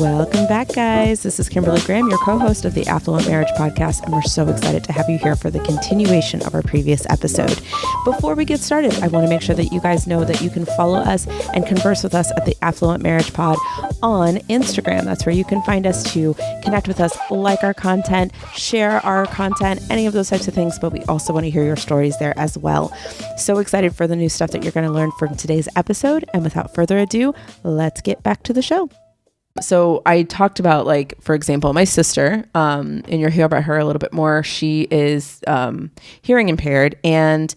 Welcome back, guys. This is Kimberly Graham, your co-host of the Affluent Marriage Podcast, and we're so excited to have you here for the continuation of our previous episode. Before we get started, I want to make sure that you guys know that you can follow us and converse with us at the Affluent Marriage Pod on Instagram. That's where you can find us to connect with us, like our content, share our content, any of those types of things, but we also want to hear your stories there as well. So excited for the new stuff that you're going to learn from today's episode, and without further ado, let's get back to the show. So I talked about, like, for example, my sister, and you'll hear about her a little bit more. She is hearing impaired, and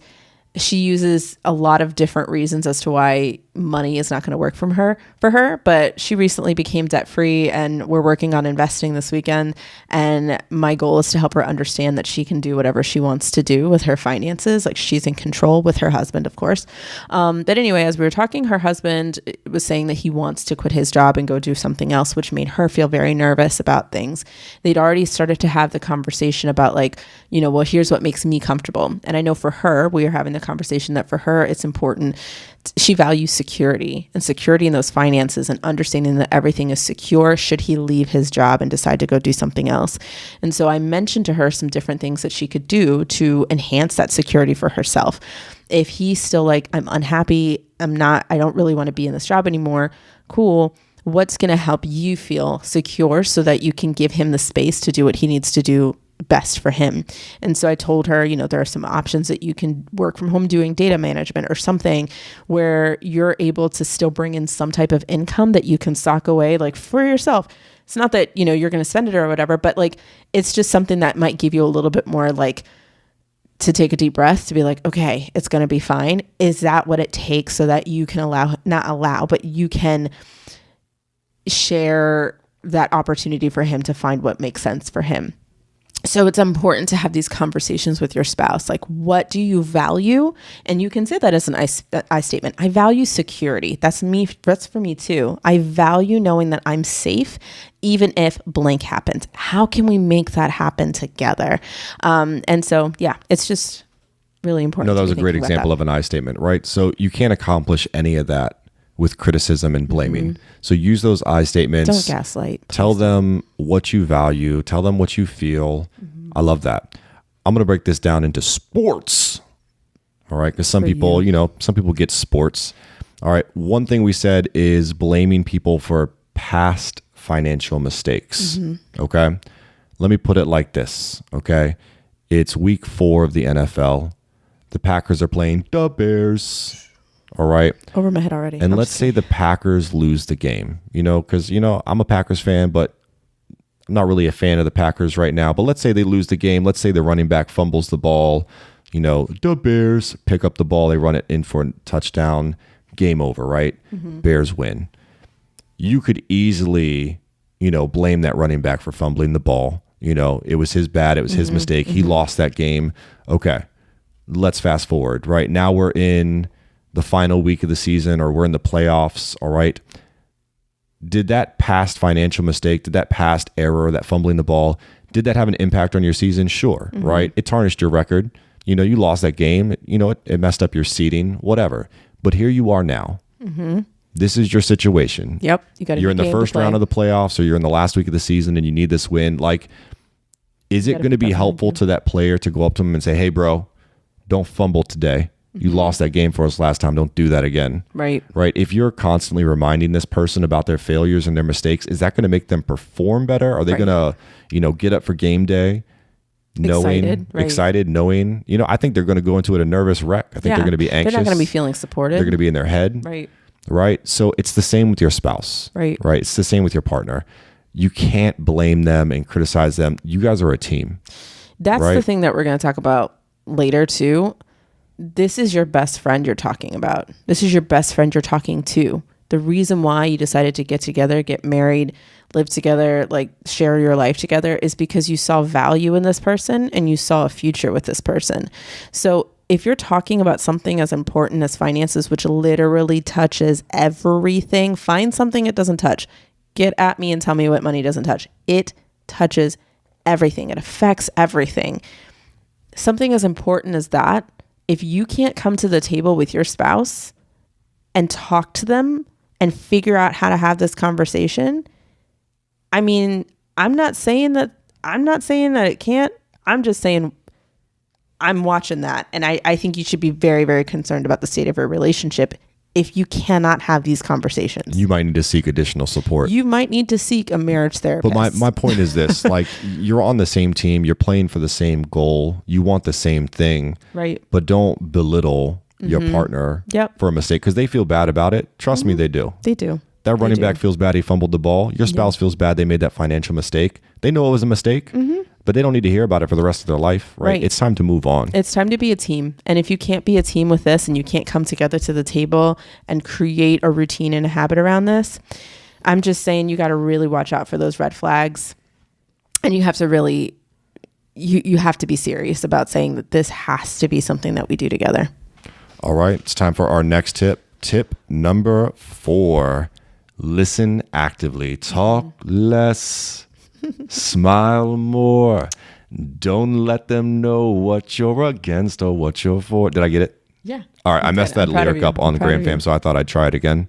she uses a lot of different reasons as to why money is not going to work for her, but she recently became debt free, and we're working on investing this weekend. And my goal is to help her understand that she can do whatever she wants to do with her finances. Like, she's in control with her husband, of course. But anyway, as we were talking, her husband was saying that he wants to quit his job and go do something else, which made her feel very nervous about things. They'd already started to have the conversation about, like, you know, well, here's what makes me comfortable. And I know for her, we are having the conversation that for her, it's important. She values security in those finances, and understanding that everything is secure should he leave his job and decide to go do something else. And so I mentioned to her some different things that she could do to enhance that security for herself. If he's still like, I'm unhappy, I don't really want to be in this job anymore. Cool. What's going to help you feel secure so that you can give him the space to do what he needs to do best for him? And so I told her, you know, there are some options that you can work from home doing data management or something where you're able to still bring in some type of income that you can sock away, like, for yourself. It's not that, you know, you're going to spend it or whatever, but, like, it's just something that might give you a little bit more, like, to take a deep breath, to be like, okay, it's going to be fine. Is that what it takes so that you can but you can share that opportunity for him to find what makes sense for him? So it's important to have these conversations with your spouse. Like, what do you value? And you can say that as an I statement. I value security. That's me. That's for me too. I value knowing that I'm safe, even if blank happens. How can we make that happen together? And so, yeah, it's just really important. No, that was a great example of an I statement, right? So you can't accomplish any of that with criticism and blaming. Mm-hmm. So use those I statements. Don't gaslight. Tell them what you value. Tell them what you feel. Mm-hmm. I love that. I'm going to break this down into sports. All right. Because some people get sports. All right. One thing we said is blaming people for past financial mistakes. Mm-hmm. Okay. Let me put it like this. Okay. It's week 4 of the NFL. The Packers are playing the Bears. All right. Over my head already. And let's say the Packers lose the game, you know, because, you know, I'm a Packers fan, but I'm not really a fan of the Packers right now. But let's say they lose the game. Let's say the running back fumbles the ball. You know, the Bears pick up the ball. They run it in for a touchdown. Game over, right? Mm-hmm. Bears win. You could easily, you know, blame that running back for fumbling the ball. You know, it was his bad. It was his mistake. Mm-hmm. He lost that game. Okay. Let's fast forward, right? Now we're in the final week of the season, or we're in the playoffs. All right. Did that past financial mistake, did that past error, that fumbling the ball, did that have an impact on your season? Sure. Mm-hmm. Right. It tarnished your record. You know, you lost that game. You know, it messed up your seeding, whatever. But here you are now. Mm-hmm. This is your situation. Yep. You're in the first round of the playoffs, or you're in the last week of the season, and you need this win. Like, is it going to be helpful to that player to go up to him and say, hey, bro, don't fumble today. You lost that game for us last time. Don't do that again. Right. Right. If you're constantly reminding this person about their failures and their mistakes, is that going to make them perform better? Are they going to, you know, get up for game day excited, knowing, you know, I think they're going to go into it a nervous wreck. I think they're going to be anxious. They're not going to be feeling supported. They're going to be in their head. Right. Right. So it's the same with your spouse. Right. Right. It's the same with your partner. You can't blame them and criticize them. You guys are a team. That's the thing that we're going to talk about later too. This is your best friend you're talking about. This is your best friend you're talking to. The reason why you decided to get together, get married, live together, like share your life together, is because you saw value in this person and you saw a future with this person. So if you're talking about something as important as finances, which literally touches everything, find something it doesn't touch. Get at me and tell me what money doesn't touch. It touches everything. It affects everything. Something as important as that, if you can't come to the table with your spouse and talk to them and figure out how to have this conversation, I mean, I'm not saying that it can't. I'm just saying I'm watching that. And I think you should be very, very concerned about the state of your relationship if you cannot have these conversations. You might need to seek additional support. You might need to seek a marriage therapist. But my point is this, like, you're on the same team, you're playing for the same goal, you want the same thing. Right. But don't belittle your partner for a mistake, because they feel bad about it. Trust me, they do. They do. That running back feels bad he fumbled the ball. Your spouse feels bad they made that financial mistake. They know it was a mistake, but they don't need to hear about it for the rest of their life, right? It's time to move on. It's time to be a team. And if you can't be a team with this and you can't come together to the table and create a routine and a habit around this, I'm just saying you got to really watch out for those red flags. And you have to really, you have to be serious about saying that this has to be something that we do together. All right, it's time for our next tip. Tip number 4. Listen actively. Talk less. Smile more. Don't let them know what you're against or what you're for. Did I get it? Yeah. All right, I messed that lyric up on the Graham Fam, so I thought I'd try it again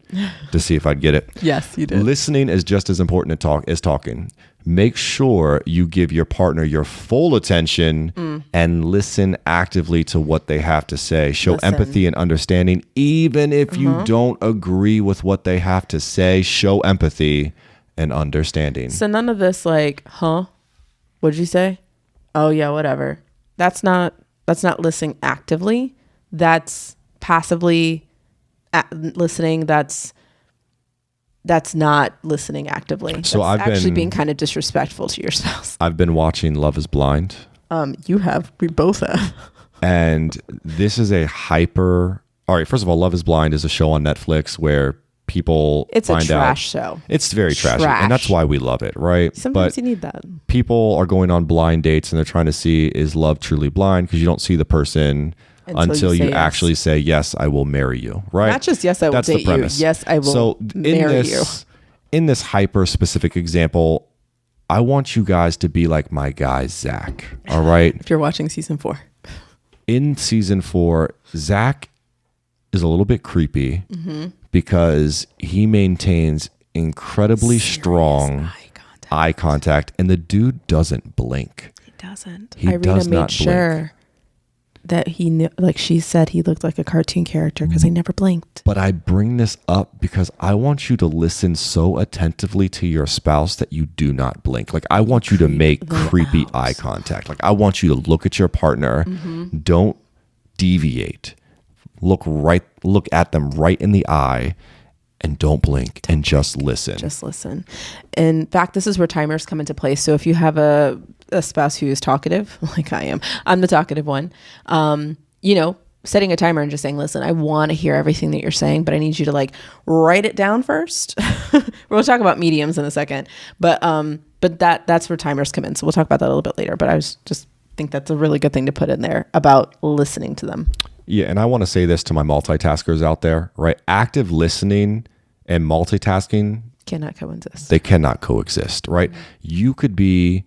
to see if I'd get it. Yes, you did. Listening is just as important as talking. Make sure you give your partner your full attention and listen actively to what they have to say. Show empathy and understanding, even if you don't agree with what they have to say. Show empathy and understanding. So none of this like, huh? What'd you say? Oh yeah, whatever. That's not listening actively. That's passively listening. That's not listening actively. So that's I've been being kind of disrespectful to your spouse. I've been watching Love is Blind. You have. We both have. And this is all right, first of all, Love is Blind is a show on Netflix where people it's find a trash show. It's very trashy. And that's why we love it, right? Sometimes you need that. People are going on blind dates and they're trying to see, is love truly blind? Because you don't see the person until you actually say, yes, I will marry you, right? Not just yes, I will date you. Yes, I will marry you. In this hyper specific example, I want you guys to be like my guy, Zach. All right. If you're watching season 4. In season 4, Zach is a little bit creepy because he maintains incredibly strong eye contact, and the dude doesn't blink. He doesn't. Irina does not made sure that he knew, like she said, he looked like a cartoon character because he never blinked. But I bring this up because I want you to listen so attentively to your spouse that you do not blink. Like, I want you to make creepy eye contact. Like, I want you to look at your partner. Don't deviate. Look at them right in the eye and don't blink and just listen. Just listen. In fact, this is where timers come into play. So if you have a spouse who is talkative, like I am, I'm the talkative one, setting a timer and just saying, listen, I want to hear everything that you're saying, but I need you to like write it down first. We'll talk about mediums in a second, but that's where timers come in. So we'll talk about that a little bit later, but I was just think that's a really good thing to put in there about listening to them. Yeah. And I want to say this to my multitaskers out there, right? Active listening and multitasking cannot coexist. They cannot coexist, right? You could be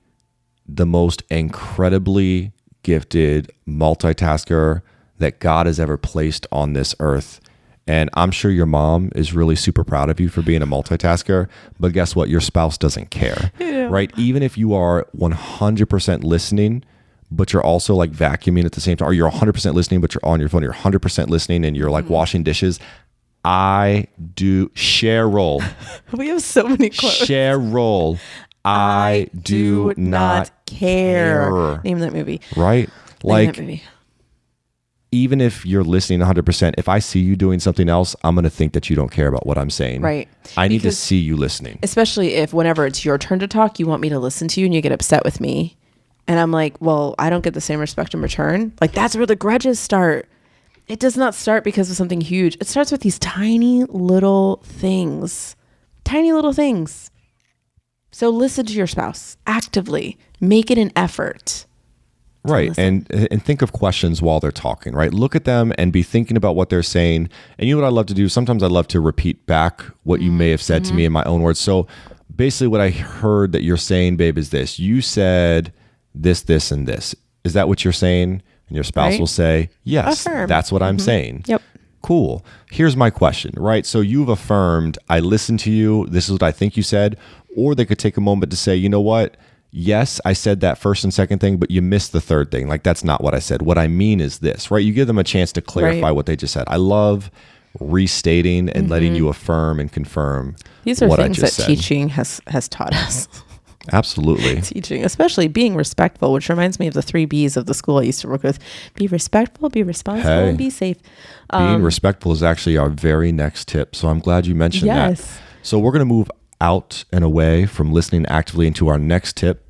the most incredibly gifted multitasker that God has ever placed on this earth. And I'm sure your mom is really super proud of you for being a multitasker, but guess what? Your spouse doesn't care, right? Even if you are 100% listening, but you're also like vacuuming at the same time, or you're 100% listening, but you're on your phone, you're 100% listening and you're like washing dishes. I do Cheryl. We have so many quotes. Cheryl. I do not care. Name that movie. Right? Name that movie. Even if you're listening 100%, if I see you doing something else, I'm going to think that you don't care about what I'm saying. Right. I need to see you listening. Especially if whenever it's your turn to talk, you want me to listen to you and you get upset with me. And I'm like, well, I don't get the same respect in return. Like, that's where the grudges start. It does not start because of something huge. It starts with these tiny little things. Tiny little things. So listen to your spouse actively. Make it an effort. Right. And think of questions while they're talking, right? Look at them and be thinking about what they're saying. And you know what I love to do? Sometimes I love to repeat back what you may have said to me in my own words. So basically what I heard that you're saying, babe, is this. You said this, this, and this. Is that what you're saying? And your spouse will say, yes, Affirm. that's what I'm saying. Yep. Cool. Here's my question, right? So you've affirmed, I listened to you. This is what I think you said. Or they could take a moment to say, you know what? Yes, I said that first and second thing, but you missed the third thing. Like, that's not what I said. What I mean is this, right? You give them a chance to clarify what they just said. I love restating and letting you affirm and confirm. These are what things I just that said. teaching has taught us. Absolutely. Teaching, especially being respectful, which reminds me of the 3 B's of the school I used to work with. Be respectful, be responsible, and be safe. Being respectful is actually our very next tip. So I'm glad you mentioned that. So we're going to move out and away from listening actively into our next tip.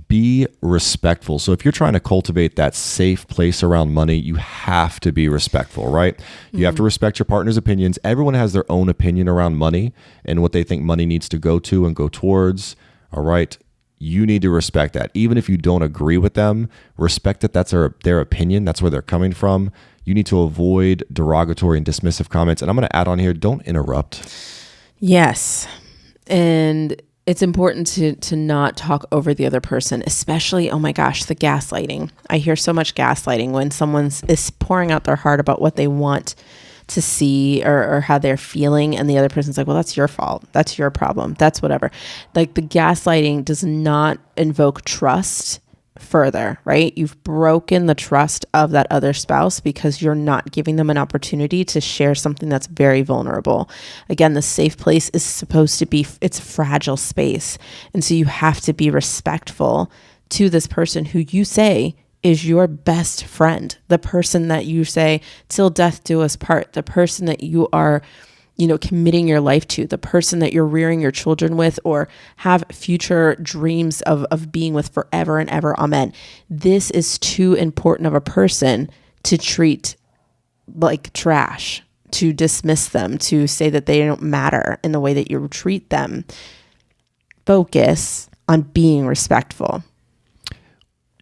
Be respectful. So if you're trying to cultivate that safe place around money, you have to be respectful, right? You have to respect your partner's opinions. Everyone has their own opinion around money and what they think money needs to go to and go towards. All right. You need to respect that. Even if you don't agree with them, respect that that's their opinion. That's where they're coming from. You need to avoid derogatory and dismissive comments. And I'm going to add on here, don't interrupt. Yes. And it's important to not talk over the other person, especially, oh my gosh, the gaslighting. I hear so much gaslighting when someone is pouring out their heart about what they want to see or how they're feeling, and the other person's like, well, that's your fault, that's your problem, that's whatever. Like, the gaslighting does not invoke trust further, right? You've broken the trust of that other spouse because you're not giving them an opportunity to share something that's very vulnerable. Again, the safe place is supposed to be, it's a fragile space, and so you have to be respectful to this person who you say is your best friend, the person that you say till death do us part, the person that you are, committing your life to, the person that you're rearing your children with or have future dreams of being with forever and ever. Amen. This is too important of a person to treat like trash, to dismiss them, to say that they don't matter in the way that you treat them. Focus on being respectful.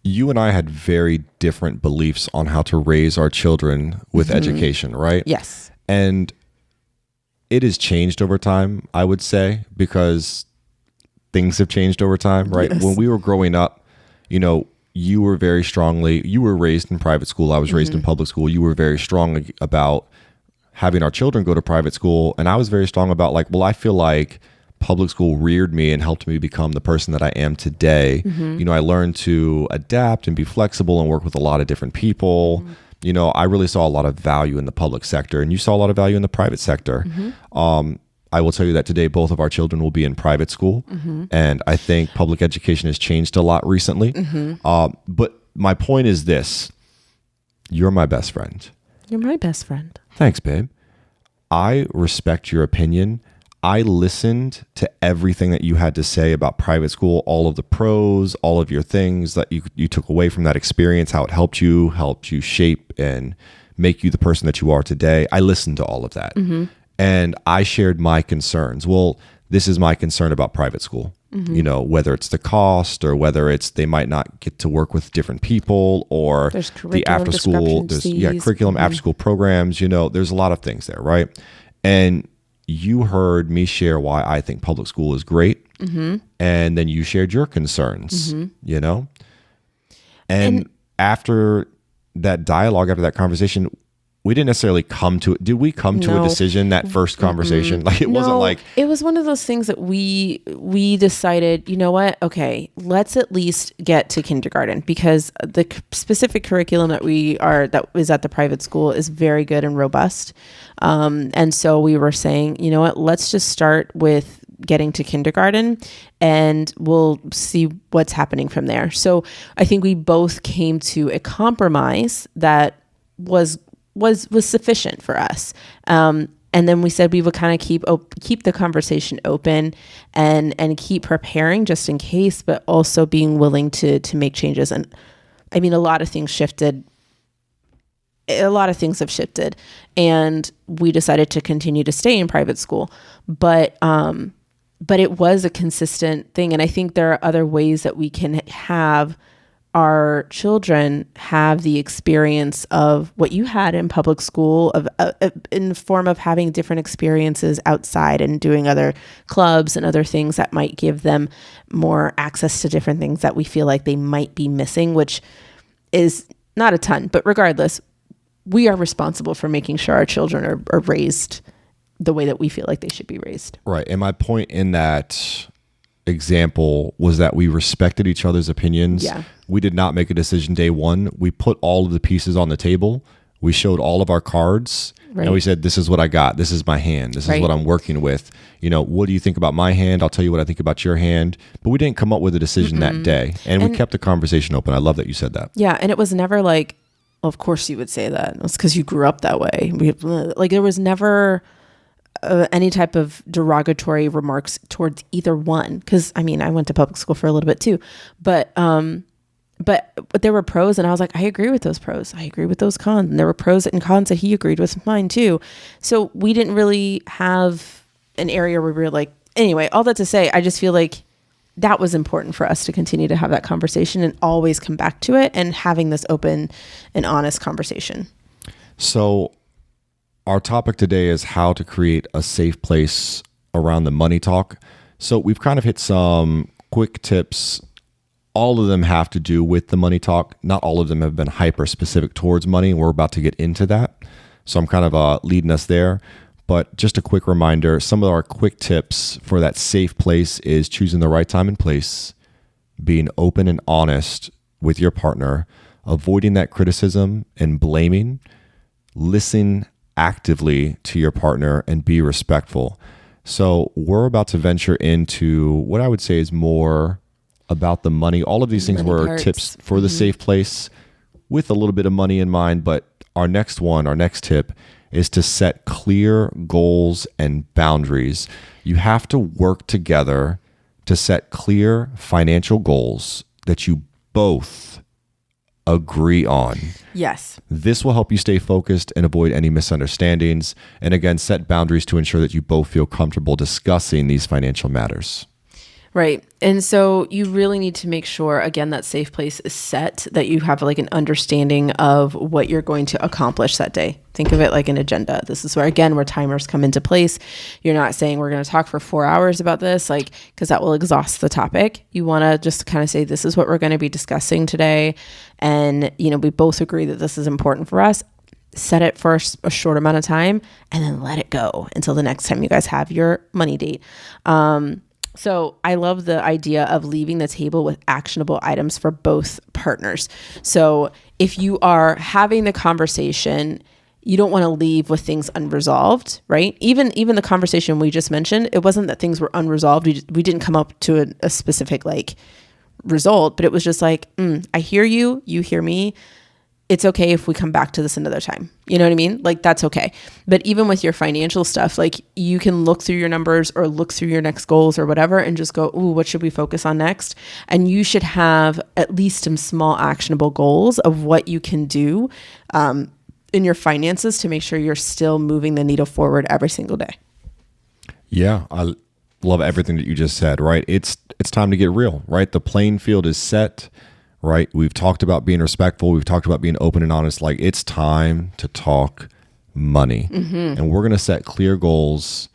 You and I had very different beliefs on how to raise our children with education, right? Yes. And it has changed over time, I would say, because things have changed over time, right? Yes. When we were growing up, you were raised in private school. I was raised in public school. You were very strong about having our children go to private school. And I was very strong about I feel like public school reared me and helped me become the person that I am today. I learned to adapt and be flexible and work with a lot of different people. I really saw a lot of value in the public sector, and you saw a lot of value in the private sector. I will tell you that today, both of our children will be in private school. And I think public education has changed a lot recently. But my point is this: you're my best friend. You're my best friend. Thanks, babe. I respect your opinion. I listened to everything that you had to say about private school, all of the pros, all of your things that you took away from that experience, how it helped you shape and make you the person that you are today. I listened to all of that. And I shared my concerns. Well, this is my concern about private school. Whether it's the cost or whether it's they might not get to work with different people or the after school, curriculum, after school programs, there's a lot of things there, right? And you heard me share why I think public school is great. And then you shared your concerns, And after that dialogue, after that conversation, we didn't necessarily come to it. Did we come to a decision that first conversation? Wasn't like... It was one of those things that we decided, you know what? Okay, let's at least get to kindergarten, because the specific curriculum that is at the private school is very good and robust. And so we were saying, you know what? Let's just start with getting to kindergarten and we'll see what's happening from there. So I think we both came to a compromise that was sufficient for us. And then we said we would kind of keep the conversation open and keep preparing just in case, but also being willing to make changes. And I mean, a lot of things shifted. A lot of things have shifted, and we decided to continue to stay in private school. But it was a consistent thing. And I think there are other ways that we can have our children have the experience of what you had in public school, in the form of having different experiences outside and doing other clubs and other things that might give them more access to different things that we feel like they might be missing, which is not a ton. But regardless, we are responsible for making sure our children are raised the way that we feel like they should be raised. Right. And my point in that example was that we respected each other's opinions. Yeah. We did not make a decision day one. We put all of the pieces on the table. We showed all of our cards. Right. And we said, this is what I got. This is my hand. This is what I'm working with. What do you think about my hand? I'll tell you what I think about your hand. But we didn't come up with a decision that day. And we kept the conversation open. I love that you said that. Yeah. And it was never like, well, of course you would say that. It was because you grew up that way. There was never any type of derogatory remarks towards either one. Because, I went to public school for a little bit too. But there were pros, and I was like, I agree with those pros. I agree with those cons. And there were pros and cons that he agreed with mine too. So we didn't really have an area where we were like, anyway, all that to say, I just feel like that was important for us to continue to have that conversation and always come back to it and having this open and honest conversation. So our topic today is how to create a safe place around the money talk. So we've kind of hit some quick tips. All of them have to do with the money talk. Not all of them have been hyper specific towards money. We're about to get into that. So I'm kind of leading us there. But just a quick reminder, some of our quick tips for that safe place is choosing the right time and place, being open and honest with your partner, avoiding that criticism and blaming, listen actively to your partner, and be respectful. So we're about to venture into what I would say is more about the money. All of these things were parts. Tips for the safe place with a little bit of money in mind. But our next tip is to set clear goals and boundaries. You have to work together to set clear financial goals that you both agree on. Yes. This will help you stay focused and avoid any misunderstandings. And again, set boundaries to ensure that you both feel comfortable discussing these financial matters. Right. And so you really need to make sure, again, that safe place is set, that you have like an understanding of what you're going to accomplish that day. Think of it like an agenda. This is where timers come into place. You're not saying we're going to talk for 4 hours about this, because that will exhaust the topic. You want to just kind of say, this is what we're going to be discussing today. And, we both agree that this is important for us. Set it for a short amount of time and then let it go until the next time you guys have your money date. So I love the idea of leaving the table with actionable items for both partners. So if you are having the conversation, you don't want to leave with things unresolved, right? Even the conversation we just mentioned, it wasn't that things were unresolved. We didn't come up to a specific result, but it was just like, I hear you, you hear me. It's okay if we come back to this another time. You know what I mean? That's okay. But even with your financial stuff, you can look through your numbers or look through your next goals or whatever and just go, ooh, what should we focus on next? And you should have at least some small actionable goals of what you can do in your finances to make sure you're still moving the needle forward every single day. Yeah, I love everything that you just said, right? It's time to get real, right? The playing field is set. Right? We've talked about being respectful. We've talked about being open and honest. It's time to talk money. Mm-hmm. And we're going to set clear goals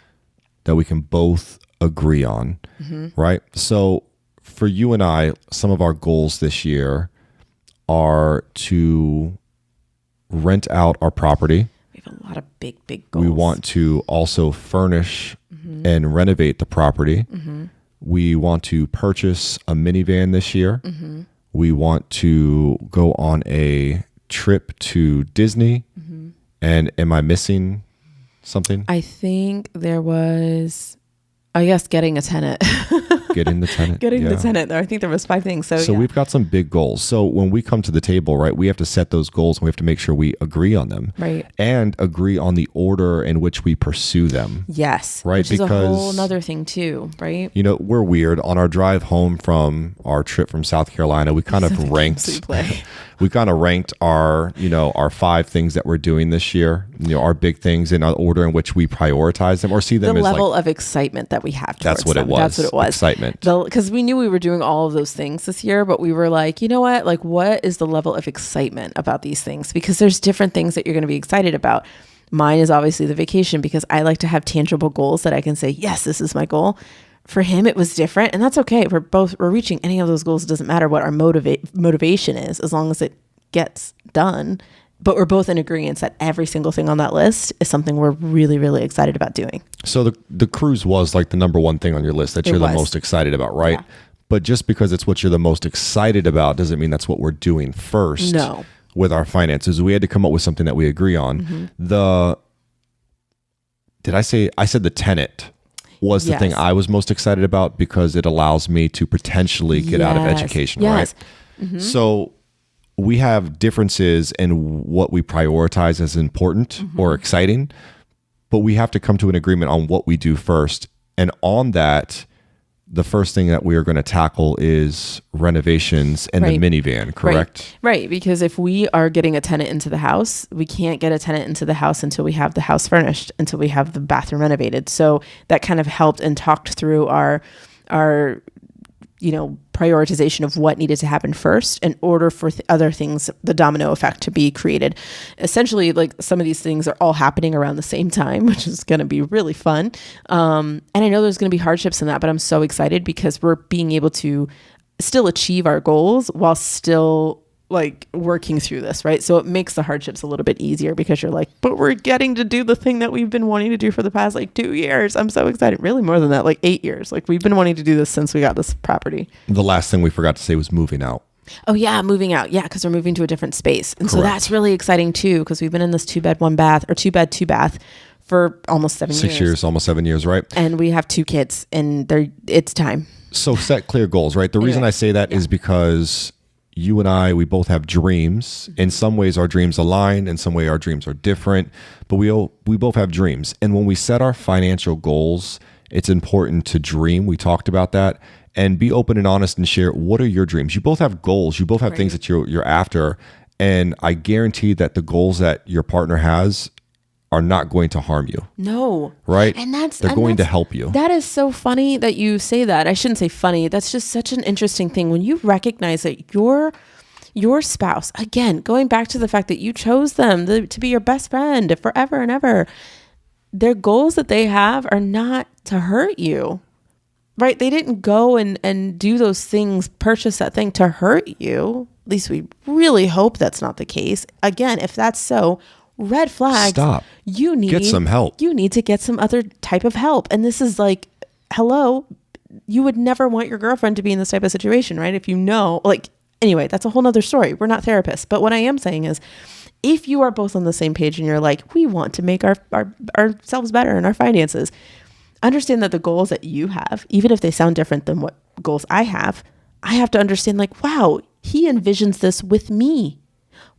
that we can both agree on. Mm-hmm. Right? So for you and I, some of our goals this year are to rent out our property. We have a lot of big goals. We want to also furnish and renovate the property. Mm-hmm. We want to purchase a minivan this year. Mm-hmm. We want to go on a trip to Disney. Mm-hmm. And am I missing something? I think there was, getting a tenant. Getting the tenant. Getting the tenant. I think there was 5 things. So we've got some big goals. So when we come to the table, right, we have to set those goals and we have to make sure we agree on them. Right. And agree on the order in which we pursue them. Yes. Right. Which is a whole other thing too, right? We're weird. On our drive home from our trip from South Carolina, we kind of ranked our 5 things that we're doing this year, our big things in an order in which we prioritize them or see them the as level of excitement that we have. That's what it was. Excitement. Because we knew we were doing all of those things this year, but we were like, you know what? What is the level of excitement about these things? Because there's different things that you're going to be excited about. Mine is obviously the vacation because I like to have tangible goals that I can say, yes, this is my goal. For him, it was different, and that's okay. We're reaching any of those goals. It doesn't matter what our motivation is, as long as it gets done. but we're both in agreement that every single thing on that list is something we're really, really excited about doing. So the cruise was like the number one thing on your list that you're the most excited about, right? Yeah. But just because it's what you're the most excited about doesn't mean that's what we're doing first. No. With our finances. We had to come up with something that we agree on. I said the tenant was the thing I was most excited about because it allows me to potentially get out of education, right? So we have differences in what we prioritize as important or exciting, but we have to come to an agreement on what we do first. And on that, the first thing that we are going to tackle is renovations and the minivan, correct? Right. Because if we are getting a tenant into the house, we can't get a tenant into the house until we have the house furnished, until we have the bathroom renovated. So that kind of helped and talked through our prioritization of what needed to happen first in order for other things, the domino effect, to be created. Essentially, like, some of these things are all happening around the same time, which is going to be really fun. And I know there's going to be hardships in that, but I'm so excited because we're being able to still achieve our goals while still like working through this, right? So it makes the hardships a little bit easier because you're like, but we're getting to do the thing that we've been wanting to do for the past like 2 years. I'm so excited. Really more than that, like 8 years. Like, we've been wanting to do this since we got this property. The last thing we forgot to say was moving out. Oh yeah, moving out. Yeah, because we're moving to a different space. And so that's really exciting too, because we've been in this 2-bed, 1-bath or 2-bed, 2-bath for almost 7 years. 6 years, almost 7 years, right? And we have 2 kids and it's time. So set clear goals, right? The reason I say that is because you and I, we both have dreams. In some ways, our dreams align. In some way, our dreams are different. But we both have dreams. And when we set our financial goals, it's important to dream. We talked about that. And be open and honest and share, what are your dreams? You both have goals. You both have things that you're after. And I guarantee that the goals that your partner has are not going to harm you. No. Right? And they're going to help you. That is so funny that you say that. I shouldn't say funny. That's just such an interesting thing when you recognize that your spouse, again, going back to the fact that you chose them to be your best friend forever and ever, their goals that they have are not to hurt you. Right? They didn't go and do those things, purchase that thing to hurt you. At least we really hope that's not the case. Again, if that's so, red flags. Stop. Get some help. You need to get some other type of help. And this is like, hello, you would never want your girlfriend to be in this type of situation, right? If you know, like, anyway, that's a whole nother story. We're not therapists. But what I am saying is, if you are both on the same page and you're like, we want to make ourselves better in our finances, understand that the goals that you have, even if they sound different than what goals I have to understand, like, wow, he envisions this with me.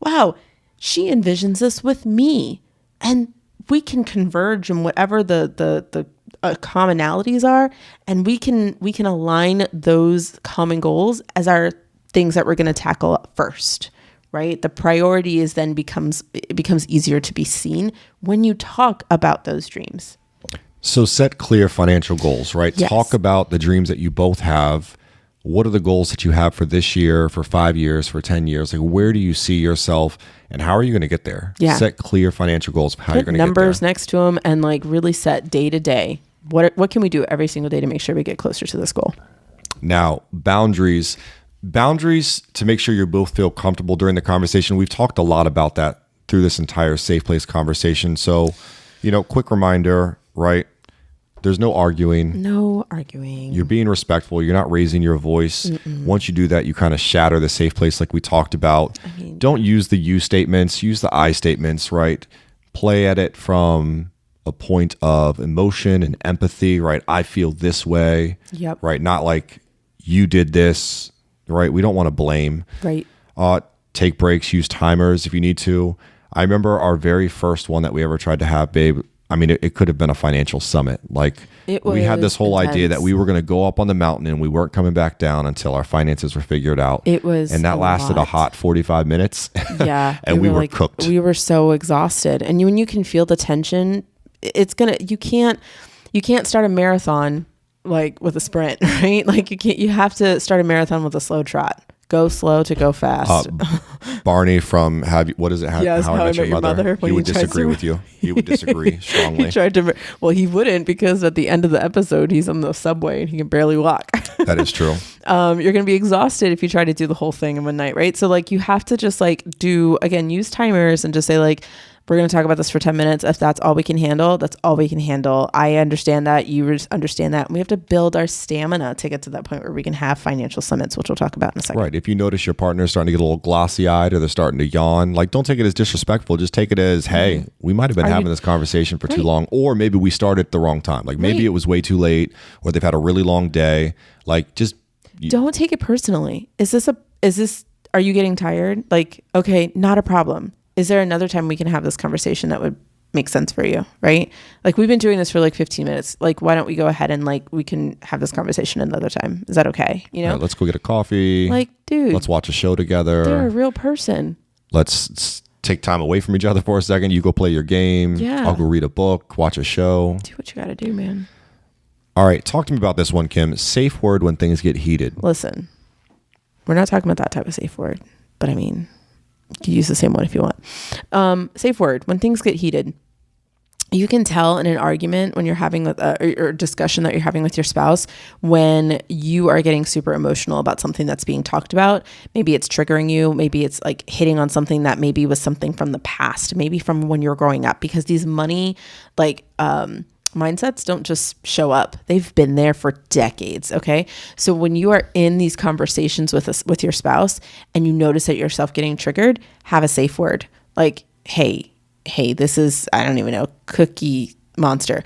Wow, she envisions this with me. And we can converge in whatever the commonalities are, and we can align those common goals as our things that we're going to tackle first, right? The priority is then becomes easier to be seen when you talk about those dreams. So set clear financial goals, right? Yes. Talk about the dreams that you both have. What are the goals that you have for this year, for 5 years, for 10 years? Like, where do you see yourself and how are you going to get there? Yeah. Set clear financial goals of how you're going to get there. Numbers next to them and like really set day to day. What can we do every single day to make sure we get closer to this goal? Now, boundaries to make sure you both feel comfortable during the conversation. We've talked a lot about that through this entire Safe Place conversation. So, quick reminder, right? There's no arguing. No arguing. You're being respectful. You're not raising your voice. Once you do that, you kind of shatter the safe place like we talked about. Don't use the you statements. Use the I statements, right? Play at it from a point of emotion and empathy, right? I feel this way. Yep. Right? Not like you did this, right? We don't want to blame. Right. Take breaks. Use timers if you need to. I remember our very first one that we ever tried to have, babe. I mean, it could have been a financial summit. Like, we had this whole idea that we were going to go up on the mountain and we weren't coming back down until our finances were figured out. And that lasted a hot 45 minutes. Yeah. And we were cooked. We were so exhausted. And when you can feel the tension, you can't start a marathon like with a sprint, right? Like you have to start a marathon with a slow trot. Go slow to go fast. Barney from what is it? Yes, How I Met Your Mother. He would disagree with you. He would disagree strongly. He tried to. Well, he wouldn't, because at the end of the episode, he's on the subway and he can barely walk. That is true. You're going to be exhausted if you try to do the whole thing in one night, right? So like you have to just like use timers and just say like, we're going to talk about this for 10 minutes. If that's all we can handle, that's all we can handle. I understand that. You understand that. And we have to build our stamina to get to that point where we can have financial summits, which we'll talk about in a second. Right. If you notice your partner's starting to get a little glossy eyed or they're starting to yawn, like don't take it as disrespectful. Just take it as, hey, we might have been having this conversation for too long, or maybe we started at the wrong time. Like maybe it was way too late, or they've had a really long day. Like just don't take it personally. Are you getting tired? Like, okay, not a problem. Is there another time we can have this conversation that would make sense for you? Right? Like we've been doing this for like 15 minutes. Like, why don't we go ahead and like, we can have this conversation another time. Is that okay? You know, yeah, let's go get a coffee. Like, dude, let's watch a show together. They're a real person. Let's take time away from each other for a second. You go play your game. Yeah. I'll go read a book, watch a show. Do what you got to do, man. All right. Talk to me about this one, Kim. Safe word when things get heated. Listen, we're not talking about that type of safe word, but I mean, you can use the same one if you want. Safe word, when things get heated, you can tell in an argument when you're having or discussion that you're having with your spouse, when you are getting super emotional about something that's being talked about. Maybe it's triggering you. Maybe it's like hitting on something that maybe was something from the past, maybe from when you were growing up, because these money, mindsets don't just show up. They've been there for decades. Okay. So when you are in these conversations with your spouse and you notice that yourself getting triggered, have a safe word. Like, hey, this is, I don't even know, Cookie Monster.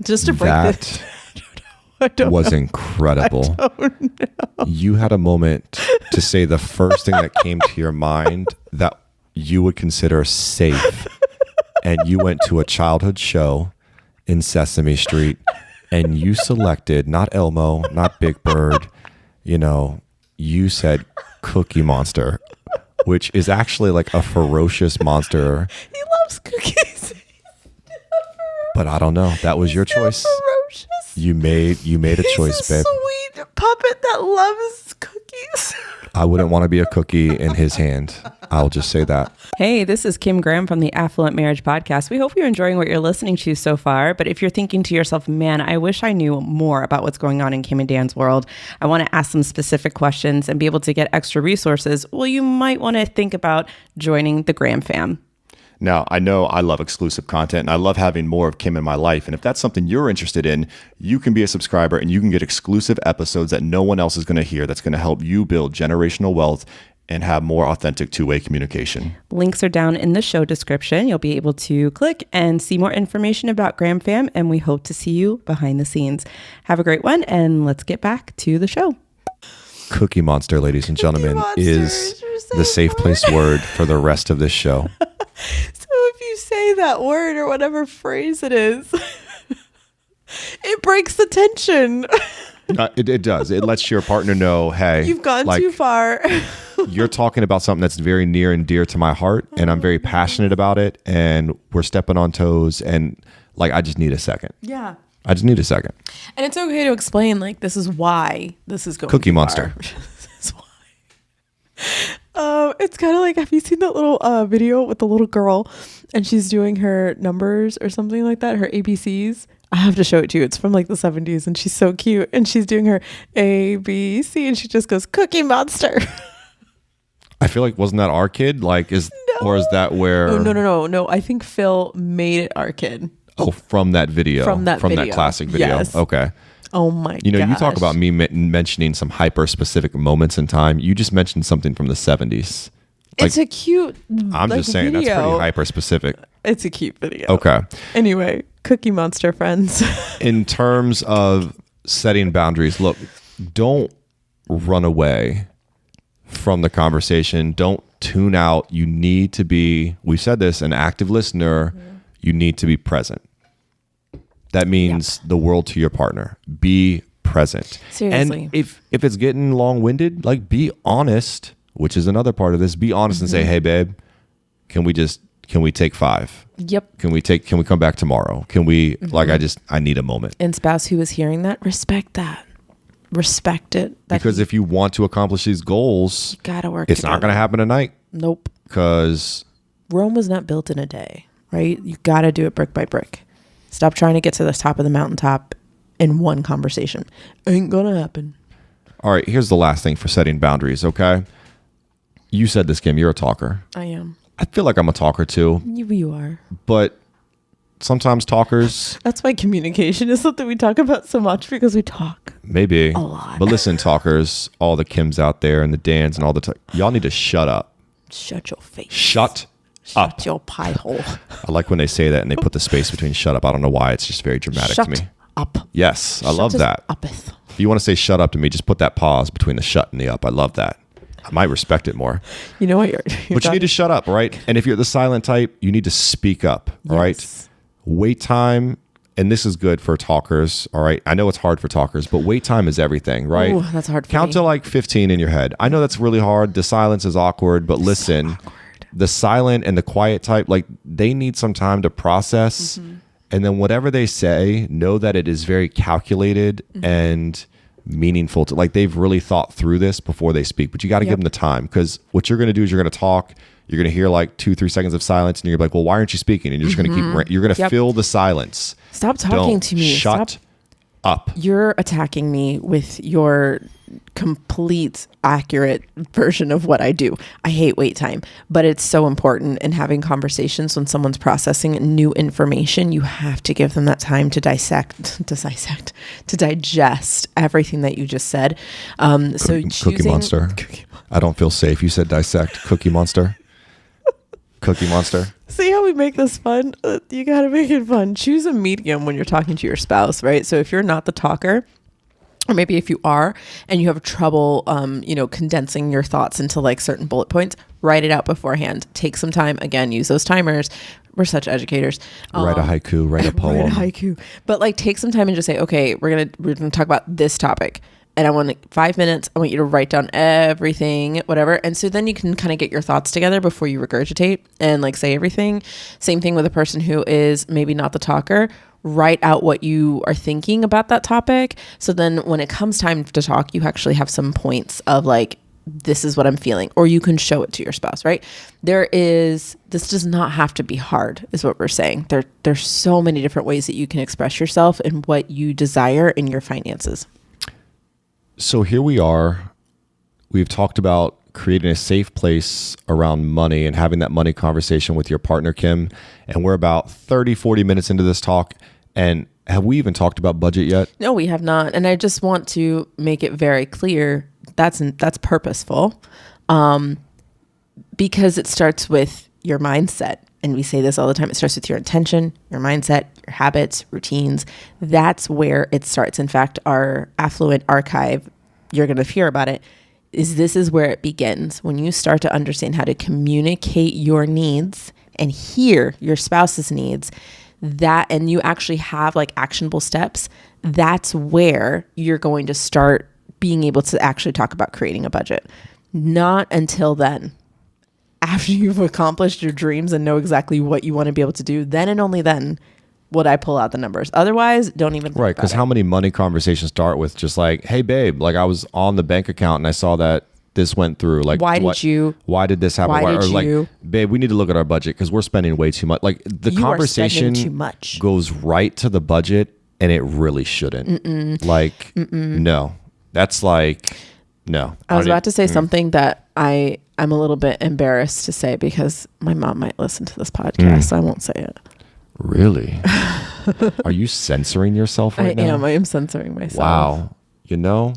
Just to break that was incredible. You had a moment to say the first thing that came to your mind that you would consider safe. And you went to a childhood show in Sesame Street and you selected not Elmo, not Big Bird, you said Cookie Monster, which is actually like a ferocious monster. He loves cookies. But I don't know. That was your choice. Ferocious. You made a choice, babe. Sweet puppet that loves cookies. I wouldn't want to be a cookie in his hand. I'll just say that. Hey, this is Kim Graham from the Affluent Marriage Podcast. We hope you're enjoying what you're listening to so far. But if you're thinking to yourself, man, I wish I knew more about what's going on in Kim and Dan's world, I want to ask some specific questions and be able to get extra resources, well, you might want to think about joining the Graham fam. Now, I know I love exclusive content and I love having more of Kim in my life. And if that's something you're interested in, you can be a subscriber and you can get exclusive episodes that no one else is going to hear. That's going to help you build generational wealth and have more authentic two-way communication. Links are down in the show description. You'll be able to click and see more information about Graham Fam, and we hope to see you behind the scenes. Have a great one, and let's get back to the show. Cookie Monster, ladies and gentlemen, is the safe place word for the rest of this show. So if you say that word or whatever phrase it is, it breaks the tension. It does. It lets your partner know, hey, you've gone too far. You're talking about something that's very near and dear to my heart, and I'm very passionate about it, and we're stepping on toes, and like, I just need a second. Yeah. I just need a second. And it's okay to explain, like, this is why this is going Cookie too Monster. Far. This is why. It's kind of like, have you seen that little video with the little girl and she's doing her numbers or something like that, her ABCs? I have to show it to you. It's from like the 70s and she's so cute and she's doing her ABC and she just goes, Cookie Monster. I feel like, wasn't that our kid? Like, or is that where? Oh, no. I think Phil made it our kid. Oh, from that video. From that classic video. Yes. Okay. Oh my god. You talk about me mentioning some hyper specific moments in time. You just mentioned something from the 70s. Like, it's a cute I'm just saying video. That's pretty hyper specific. It's a cute video. Okay. Anyway, Cookie Monster friends. In terms of setting boundaries, look, don't run away from the conversation. Don't tune out. You need to be, we said this, an active listener. Mm-hmm. You need to be present. That means the world to your partner. Be present. Seriously. And if it's getting long-winded, like, be honest, which is another part of this. Be honest and say, hey, babe, can we take 5? Yep. Can we come back tomorrow? Can we, I need a moment. And spouse who is hearing that, respect that. respect it. Because if you want to accomplish these goals, you gotta work it's together. not going to happen tonight. Nope. Because Rome was not built in a day, right? You gotta do it brick by brick. Stop trying to get to the top of the mountaintop in one conversation. Ain't gonna happen. all right, here's the last thing for setting boundaries, okay? You said this, Kim, you're a talker. I am. I feel like I'm a talker too, You are. but sometimes talkers, That's why communication is something we talk about so much, because we talk maybe. a lot. But listen, talkers, all the Kims out there and the Dans and all the y'all need to shut up. Shut your face. Shut up. Shut your pie hole. I like when they say that and they put the space between shut up. I don't know why. It's just very dramatic Shut to me. up. Yes, I love that. Uppeth. If you want to say shut up to me, just put that pause between the shut and the up. I love that. I might respect it more. You know what? You're But you need to shut up, right? And if you're the silent type, you need to speak up, all right? Yes. Wait time, and this is good for talkers, all right? I know it's hard for talkers, but wait time is everything, right? Ooh, that's hard for Count me. to like 15 in your head. I know that's really hard. The silence is awkward, but listen, awkward. the silent and the quiet type, like they need some time to process. Mm-hmm. And then whatever they say, know that it is very calculated Mm-hmm. and meaningful to, like they've really thought through this before they speak, but you got to give them the time, because what you're going to do is you're going to talk, you're going to hear like 2-3 seconds of silence and you're like, well, why aren't you speaking? And you're just going to keep, you're going to fill the silence. Stop talking Don't to me. Shut up. You're attacking me with your complete accurate version of what I do. I hate wait time, but it's so important in having conversations when someone's processing new information. You have to give them that time to to digest everything that you just said. So Cookie Monster. I don't feel safe. You said dissect. Cookie Monster. Cookie Monster. See how we make this fun? You got to make it fun. Choose a medium when you're talking to your spouse, right? So if you're not the talker, or maybe if you are and you have trouble, condensing your thoughts into like certain bullet points, write it out beforehand. Take some time. Again, use those timers. We're such educators. Write a haiku. Write a poem. Write a haiku. But like take some time and just say, okay, we're gonna talk about this topic. And I want 5 minutes. I want you to write down everything, whatever. And so then you can kind of get your thoughts together before you regurgitate and like say everything. Same thing with a person who is maybe not the talker. Write out what you are thinking about that topic. So then when it comes time to talk, you actually have some points of like, this is what I'm feeling, or you can show it to your spouse, right? This does not have to be hard, is what we're saying. There's so many different ways that you can express yourself and what you desire in your finances. So here we are. We've talked about creating a safe place around money and having that money conversation with your partner, Kim. And we're about 30-40 minutes into this talk. And have we even talked about budget yet? No, we have not. And I just want to make it very clear that's purposeful, because it starts with your mindset. And we say this all the time. It starts with your intention, your mindset, your habits, routines. That's where it starts. In fact, our affluent archive, you're going to hear about it, this is where it begins. When you start to understand how to communicate your needs and hear your spouse's needs, and you actually have like actionable steps, that's where you're going to start being able to actually talk about creating a budget. Not until then. After you've accomplished your dreams and know exactly what you want to be able to do, then and only then would I pull out the numbers. Otherwise, don't even think Right, because how many money conversations start with just like, hey, babe, like I was on the bank account and I saw that this went through. Like, why did this happen? Why did like, you? Babe, we need to look at our budget because we're spending way too much. Like the You are conversation spending too much. goes right to the budget and it really shouldn't. No, that's like, no. I was about to say something that I'm a little bit embarrassed to say because my mom might listen to this podcast. So I won't say it. Really? Are you censoring yourself right now? I am censoring myself. Wow. You know,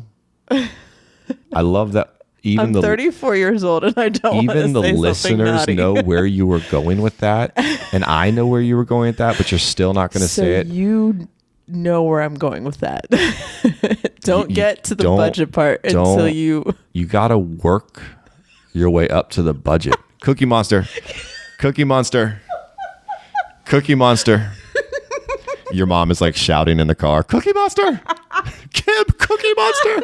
I love that. I'm 34 years old and I don't want to say even the listeners know where you were going with that, and I know where you were going with that, but you're still not going to say it. You know where I'm going with that. Don't get to the budget part until you gotta work your way up to the budget. Cookie Monster. Cookie Monster. Cookie Monster. Your mom is like shouting in the car, Cookie Monster. Kim, Cookie Monster.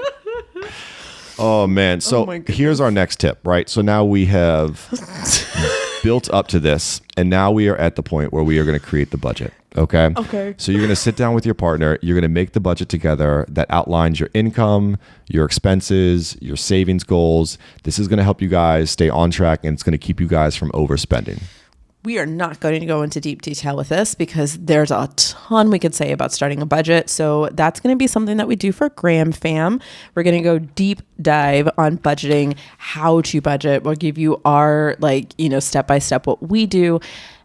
Oh man. So here's our next tip, right? So now we have built up to this, and now we are at the point where we are going to create the budget. Okay. Okay. So you're going to sit down with your partner. You're going to make the budget together that outlines your income, your expenses, your savings goals. This is going to help you guys stay on track, and it's going to keep you guys from overspending. We are not going to go into deep detail with this because there's a ton we could say about starting a budget. So that's going to be something that we do for Graham Fam. We're going to go deep dive on budgeting, how to budget. We'll give you our step by step what we do.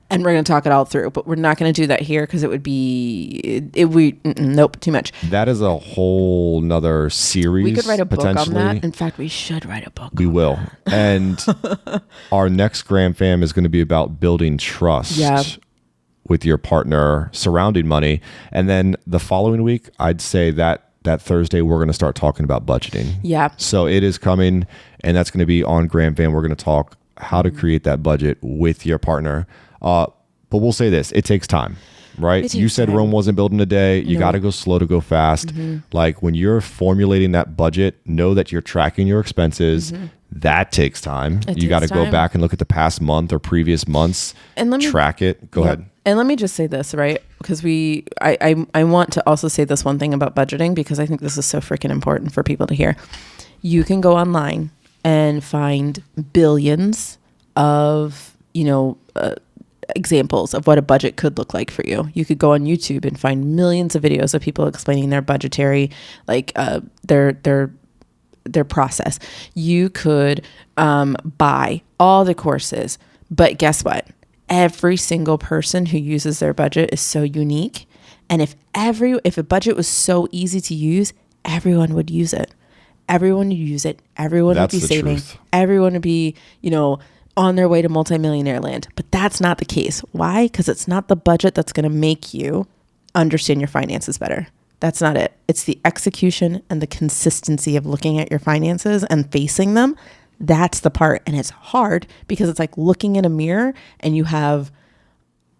And we're going to talk it all through, but we're not going to do that here because it would be, nope, too much. That is a whole nother series. We could write a book on potentially. that. In fact, we should write a book. We will. And our next Graham Fam is going to be about building trust with your partner surrounding money. And then the following week, I'd say that Thursday, we're going to start talking about budgeting. Yeah. So it is coming, and that's going to be on Graham Fam. We're going to talk how to create that budget with your partner. But we'll say this, it takes time, right? You said Rome wasn't built in a day. You got to go slow to go fast. Like when you're formulating that budget, know that you're tracking your expenses. That takes time. You got to go back and look at the past month or previous months and track it. Go ahead. And let me just say this, right? Because I want to also say this one thing about budgeting, because I think this is so freaking important for people to hear. You can go online and find billions of, examples of what a budget could look like for you. You could go on YouTube and find millions of videos of people explaining their budgetary, their process. You could buy all the courses, but guess what? Every single person who uses their budget is so unique. And if a budget was so easy to use, everyone would use it. Everyone would use it. Everyone would be saving. Everyone would be, on their way to multimillionaire land. But that's not the case. Why? Because it's not the budget that's going to make you understand your finances better. That's not it. It's the execution and the consistency of looking at your finances and facing them. That's the part. And it's hard because it's like looking in a mirror and you have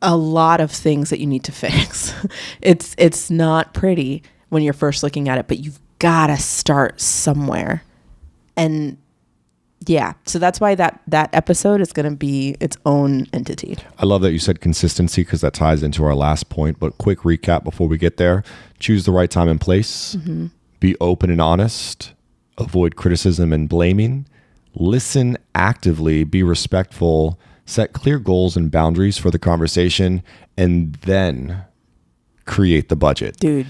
a lot of things that you need to fix. It's not pretty when you're first looking at it, but you've got to start somewhere. And yeah, so that's why that episode is going to be its own entity. I love that you said consistency because that ties into our last point. But quick recap before we get there. Choose the right time and place. Be open and honest. Avoid criticism and blaming. Listen actively. Be respectful. Set clear goals and boundaries for the conversation. And then create the budget. Dude.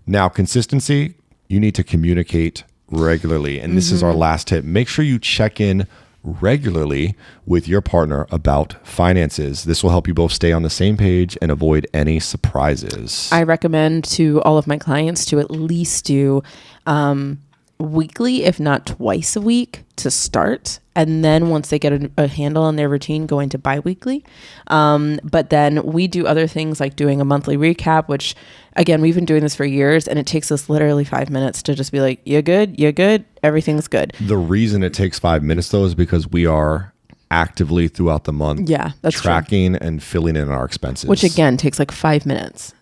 Now, consistency, you need to communicate regularly. And this is our last tip. Make sure you check in regularly with your partner about finances. This will help you both stay on the same page and avoid any surprises. I recommend to all of my clients to at least do weekly, if not twice a week to start. And then once they get a handle on their routine, go into bi-weekly. But then we do other things like doing a monthly recap, which again, we've been doing this for years and it takes us literally 5 minutes to just be like, you're good, everything's good. The reason it takes 5 minutes though is because we are actively throughout the month that's tracking true. And filling in our expenses. Which again takes like 5 minutes.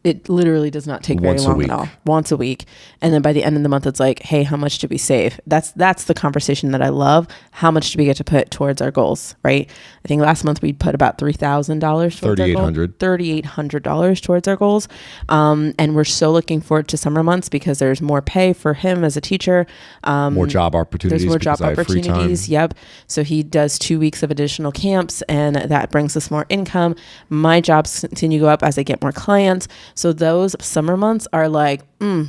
It literally does not take very long at all. Once a week. And then by the end of the month, it's like, hey, how much did we save? That's the conversation that I love. How much do we get to put towards our goals, right? I think last month we put about $3,000 towards $3,800 towards our goals. And we're so looking forward to summer months because there's more pay for him as a teacher. More job opportunities. There's more job opportunities. Yep. So he does 2 weeks of additional camps and that brings us more income. My jobs continue to go up as I get more clients. So those summer months are like,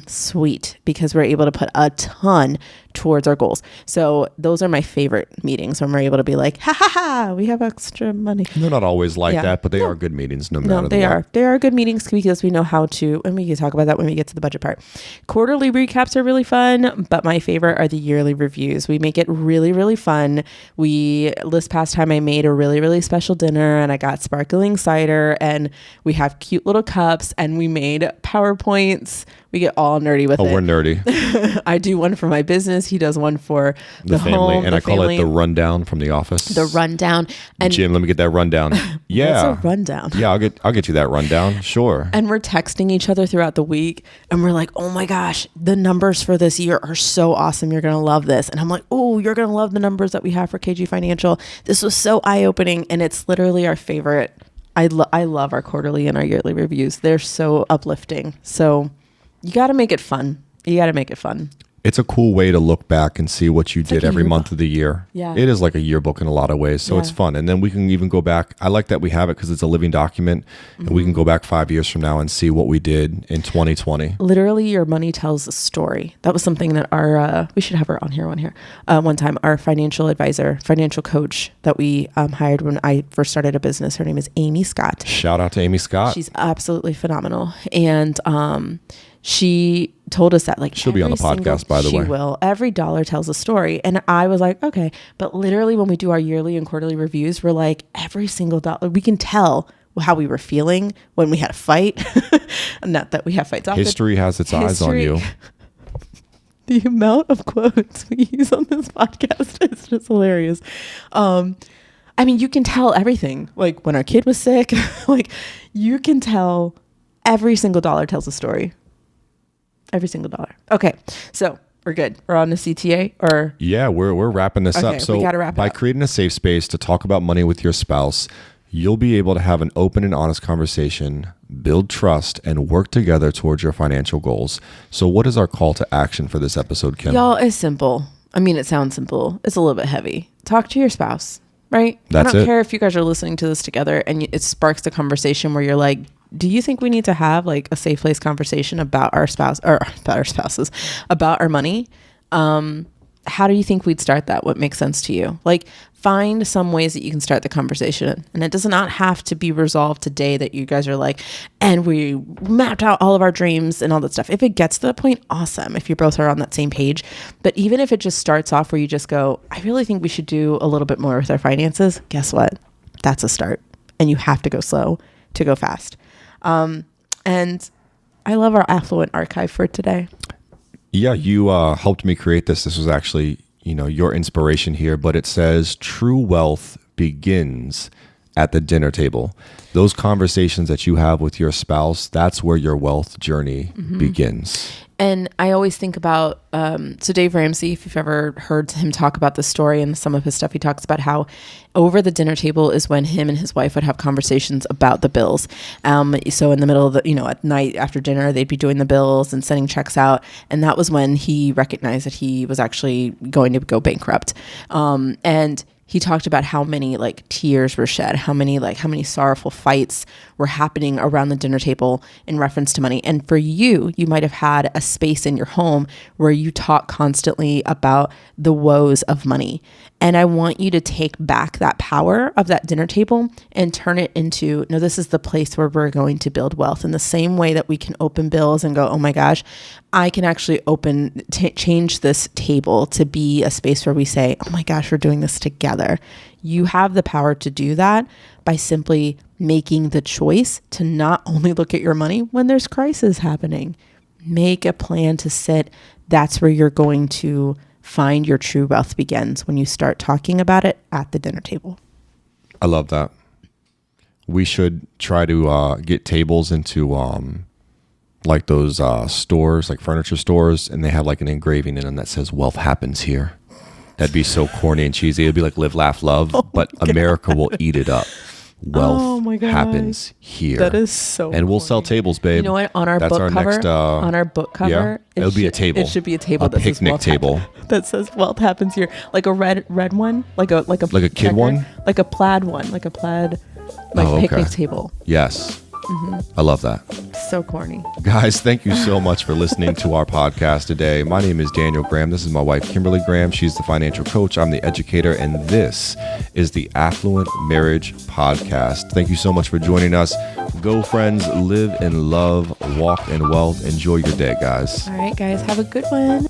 sweet, because we're able to put a ton towards our goals. So those are my favorite meetings when we're able to be like, ha ha ha, we have extra money. They're not always like that, but they are good meetings no matter they are. They are good meetings because we know how to, and we can talk about that when we get to the budget part. Quarterly recaps are really fun, but my favorite are the yearly reviews. We make it really, really fun. This past time I made a really, really special dinner and I got sparkling cider and we have cute little cups and we made PowerPoints. We get all nerdy with it. Oh, we're nerdy. I do one for my business. He does one for the family. home. And I call it the rundown from The Office. The rundown. And Jim, let me get that rundown. Yeah. What's a rundown? Yeah, I'll get you that rundown. Sure. And we're texting each other throughout the week and we're like, oh my gosh, the numbers for this year are so awesome. You're going to love this. And I'm like, oh, you're going to love the numbers that we have for KG Financial. This was so eye-opening. And it's literally our favorite I love our quarterly and our yearly reviews. They're so uplifting. So you got to make it fun. You got to make it fun. It's a cool way to look back and see what you did every month of the year. Yeah. It is like a yearbook in a lot of ways. So it's fun. And then we can even go back. I like that we have it because it's a living document. And we can go back 5 years from now and see what we did in 2020. Literally, your money tells a story. That was something that we should have her on here one time. Our financial advisor, financial coach that we hired when I first started a business. Her name is Amy Scott. Shout out to Amy Scott. She's absolutely phenomenal. And she told us that like she'll be on the podcast, by the way. She will. Every dollar tells a story. And I was like, okay. But literally when we do our yearly and quarterly reviews, we're like every single dollar, we can tell how we were feeling when we had a fight. Not that we have fights often. History has its eyes on you. The amount of quotes we use on this podcast is just hilarious. I mean, you can tell everything. Like when our kid was sick, like you can tell every single dollar tells a story. Every single dollar. Okay. So we're good. We're on the CTA or? Yeah, we're wrapping this up. So we gotta wrap by creating a safe space to talk about money with your spouse, you'll be able to have an open and honest conversation, build trust, and work together towards your financial goals. So what is our call to action for this episode, Kim? Y'all, it's simple. I mean, it sounds simple. It's a little bit heavy. Talk to your spouse, right? That's I don't it. care if you guys are listening to this together and it sparks the conversation where you're like, do you think we need to have like a safe place conversation about our spouse or about our spouses, about our money? How do you think we'd start that? What makes sense to you? Like find some ways that you can start the conversation. And it does not have to be resolved today that you guys are like, and we mapped out all of our dreams and all that stuff. If it gets to that point, awesome. If you both are on that same page. But even if it just starts off where you just go, I really think we should do a little bit more with our finances. Guess what? That's a start. And you have to go slow to go fast. And I love our affluent archive for today. Yeah, you helped me create this. This was actually, your inspiration here, but it says true wealth begins at the dinner table. Those conversations that you have with your spouse, that's where your wealth journey begins. And I always think about, so Dave Ramsey, if you've ever heard him talk about this story and some of his stuff, he talks about how over the dinner table is when him and his wife would have conversations about the bills. So in the middle of the, at night after dinner, they'd be doing the bills and sending checks out. And that was when he recognized that he was actually going to go bankrupt. And he talked about how many like tears were shed, how many sorrowful fights were happening around the dinner table in reference to money. And for you might have had a space in your home where you talk constantly about the woes of money. And I want you to take back that power of that dinner table and turn it into, no, this is the place where we're going to build wealth. In the same way that we can open bills and go, oh my gosh, I can actually change this table to be a space where we say, oh my gosh, we're doing this together. You have the power to do that by simply making the choice to not only look at your money when there's crisis happening. Make a plan to sit. That's where you're going to find your true wealth begins, when you start talking about it at the dinner table. I love that. We should try to get tables into like those stores, like furniture stores, and they have like an engraving in them that says wealth happens here. That'd be so corny and cheesy. It'd be like live, laugh, love, but America will eat it up. Wealth happens here. That is so And we'll sell tables, babe. You know what? On our That's book our cover, next, on our book cover, it'll be a table. It should be a table A that says picnic wealth table. that says wealth happens here, like a red one, like a kid checkered, one, like a plaid one, like a plaid picnic table. Yes. I love that. So corny. Guys, thank you so much for listening to our podcast today. My name is Daniel Graham. This is my wife, Kimberly Graham. She's the financial coach. I'm the educator. And this is the Affluent Marriage Podcast. Thank you so much for joining us. Go, friends. Live in love. Walk in wealth. Enjoy your day, guys. All right, guys. Have a good one.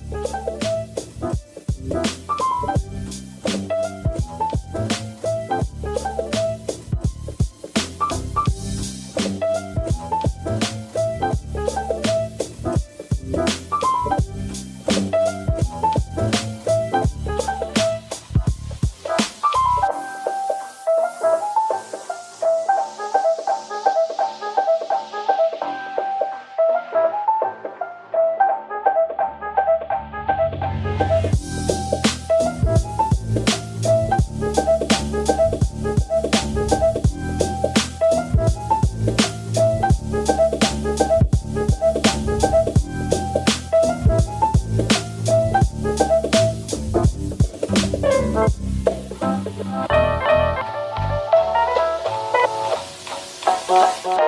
Bye.